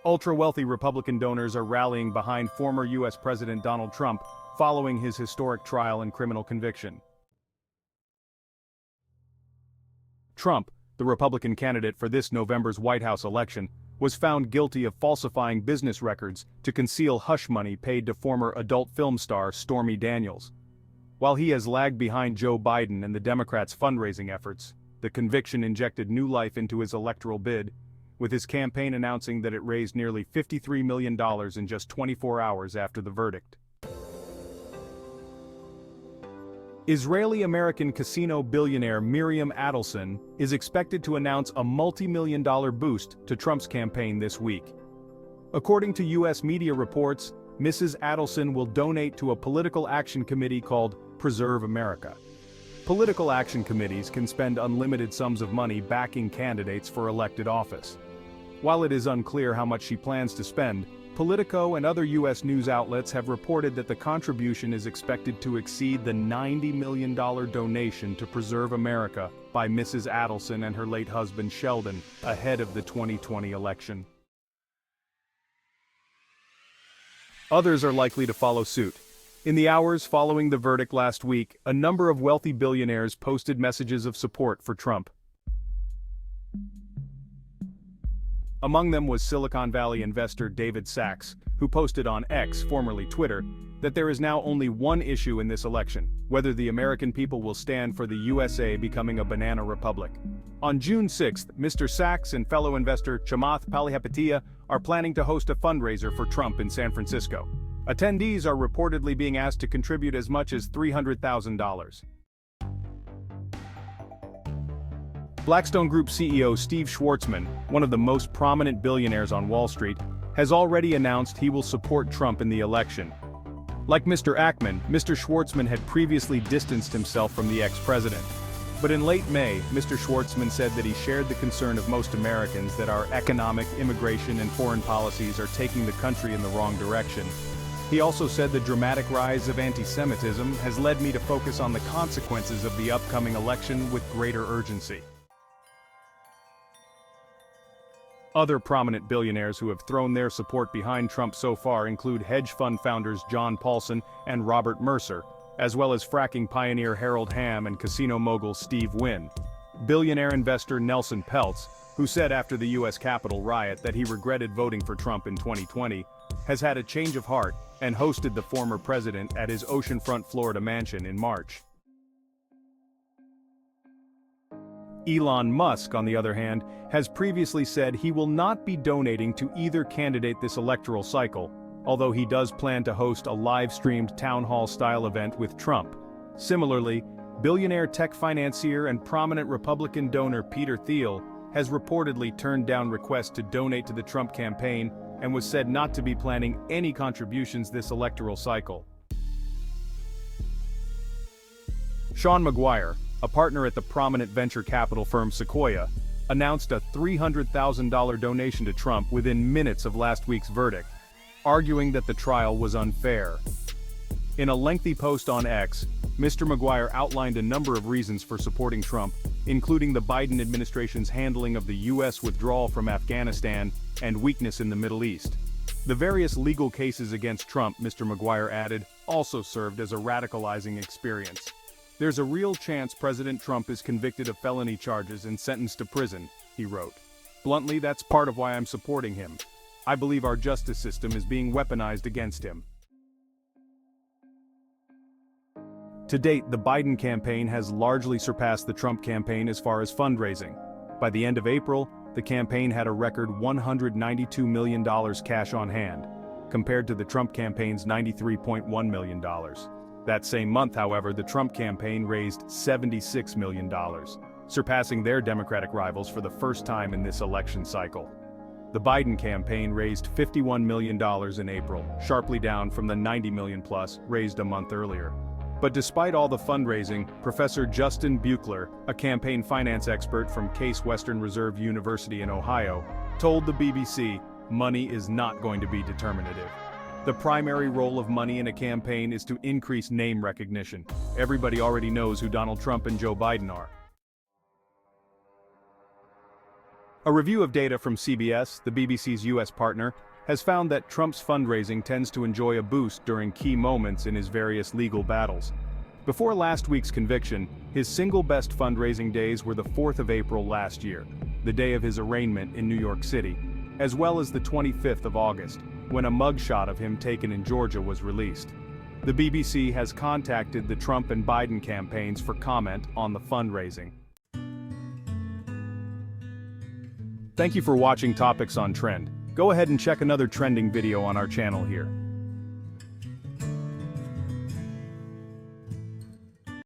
Ultra-wealthy Republican donors are rallying behind former U.S. President Donald Trump following his historic trial and criminal conviction. Trump, the Republican candidate for this November's White House election, was found guilty of falsifying business records to conceal hush money paid to former adult film star Stormy Daniels. While he has lagged behind Joe Biden and the Democrats' fundraising efforts, the conviction injected new life into his electoral bid, with his campaign announcing that it raised nearly $53 million in just 24 hours after the verdict. Israeli-American casino billionaire Miriam Adelson is expected to announce a multi-million-dollar boost to Trump's campaign this week. According to U.S. media reports, Mrs. Adelson will donate to a political action committee called Preserve America. Political action committees can spend unlimited sums of money backing candidates for elected office. While it is unclear how much she plans to spend, Politico and other U.S. news outlets have reported that the contribution is expected to exceed the $90 million donation to Preserve America by Mrs. Adelson and her late husband Sheldon ahead of the 2020 election. Others are likely to follow suit. In the hours following the verdict last week, a number of wealthy billionaires posted messages of support for Trump. Among them was Silicon Valley investor David Sacks, who posted on X, formerly Twitter, that there is now only one issue in this election: whether the American people will stand for the USA becoming a banana republic. On June 6, Mr. Sacks and fellow investor Chamath Palihapitiya are planning to host a fundraiser for Trump in San Francisco. Attendees are reportedly being asked to contribute as much as $300,000. Blackstone Group CEO Steve Schwarzman, one of the most prominent billionaires on Wall Street, has already announced he will support Trump in the election. Like Mr. Ackman, Mr. Schwarzman had previously distanced himself from the ex-president. But in late May, Mr. Schwarzman said that he shared the concern of most Americans that our economic, immigration, and foreign policies are taking the country in the wrong direction. He also said the dramatic rise of anti-Semitism has led me to focus on the consequences of the upcoming election with greater urgency. Other prominent billionaires who have thrown their support behind Trump so far include hedge fund founders John Paulson and Robert Mercer, as well as fracking pioneer Harold Hamm and casino mogul Steve Wynn. Billionaire investor Nelson Peltz, who said after the U.S. Capitol riot that he regretted voting for Trump in 2020, has had a change of heart and hosted the former president at his oceanfront Florida mansion in March. Elon Musk, on the other hand, has previously said he will not be donating to either candidate this electoral cycle, although he does plan to host a live-streamed town hall-style event with Trump. Similarly, billionaire tech financier and prominent Republican donor Peter Thiel has reportedly turned down requests to donate to the Trump campaign and was said not to be planning any contributions this electoral cycle. Sean Maguire, a partner at the prominent venture capital firm Sequoia, announced a $300,000 donation to Trump within minutes of last week's verdict, arguing that the trial was unfair. In a lengthy post on X, Mr. Maguire outlined a number of reasons for supporting Trump, including the Biden administration's handling of the U.S. withdrawal from Afghanistan and weakness in the Middle East. The various legal cases against Trump, Mr. Maguire added, also served as a radicalizing experience. There's a real chance President Trump is convicted of felony charges and sentenced to prison, he wrote. Bluntly, that's part of why I'm supporting him. I believe our justice system is being weaponized against him. To date, the Biden campaign has largely surpassed the Trump campaign as far as fundraising. By the end of April, the campaign had a record $192 million cash on hand, compared to the Trump campaign's $93.1 million. That same month, however, the Trump campaign raised $76 million, surpassing their Democratic rivals for the first time in this election cycle. The Biden campaign raised $51 million in April, sharply down from the $90 million plus raised a month earlier. But despite all the fundraising, Professor Justin Buechler, a campaign finance expert from Case Western Reserve University in Ohio, told the BBC, money is not going to be determinative. The primary role of money in a campaign is to increase name recognition. Everybody already knows who Donald Trump and Joe Biden are. A review of data from CBS, the BBC's US partner, has found that Trump's fundraising tends to enjoy a boost during key moments in his various legal battles. Before last week's conviction, his single best fundraising days were the 4th of April last year, the day of his arraignment in New York City, as well as the 25th of August, when a mugshot of him taken in Georgia was released. The BBC has contacted the Trump and Biden campaigns for comment on the fundraising. Thank you for watching Topics on Trend. Go ahead and check another trending video on our channel here.